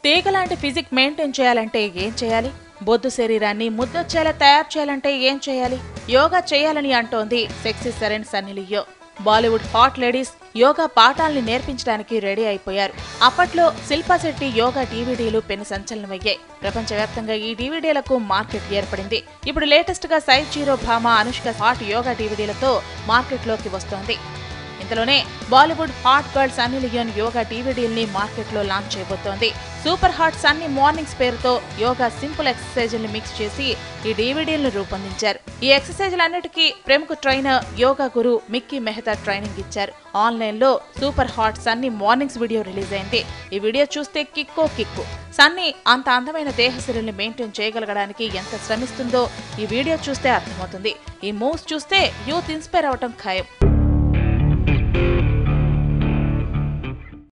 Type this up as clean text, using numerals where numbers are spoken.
తీగలాంటి physique maintain చేయాలంటే ఏం చేయాలి? బొద్దు శరీరాన్ని ముద్దొచ్చేలా తయారు చేయాలంటే ఏం చేయాలి? యోగా చేయాలని అంటోంది sexy siren Sunny Leone. Bollywood hot ladies yoga పాఠాల్ని నేర్పించడానికి రెడీ అయిపోయారు. అప్పట్లో శిల్పా శెట్టి యోగా డీవీడీలు పెను సంచలనమయ్యాయి. ప్రపంచవ్యాప్తంగా ఈ డీవీడీలకు మార్కెట్ ఏర్పడింది. ఇప్పుడు లేటెస్ట్ గా సైజ్ జీరో భామ అనుష్క హాట్ యోగా డీవీడీలతో మార్కెట్లోకి వస్తోంది. ఇంతలోనే Bollywood hot girl Sunny Leone yoga డీవీడీల్ని మార్కెట్లో లాంచ్ చేయబోతోంది. సూపర్ హాట్ సన్నీ మార్నింగ్స్ పేరుతో యోగా సింపుల్ ఎక్సర్సైజుల్ని మిక్స్ చేసి ఈ డీవీడీలను రూపొందించారు. ఈ ఎక్సర్సైజులన్నిటికీ ప్రముఖ ట్రైనర్ యోగా గురు మిక్కీ మెహతా ట్రైనింగ్ ఇచ్చారు. ఆన్లైన్ లో super hot Sunny mornings video release అయింది. ఈ వీడియో చూస్తే కిక్కు. సన్నీ అంత అందమైన దేహశైలిని మెయింటైన్ చేయగలగడానికి ఎంత శ్రమిస్తుందో ఈ వీడియో చూస్తే అర్థమవుతుంది. ఈ మూవ్స్ చూస్తే యూత్ ఇన్స్పైర్ అవటం ఖాయం.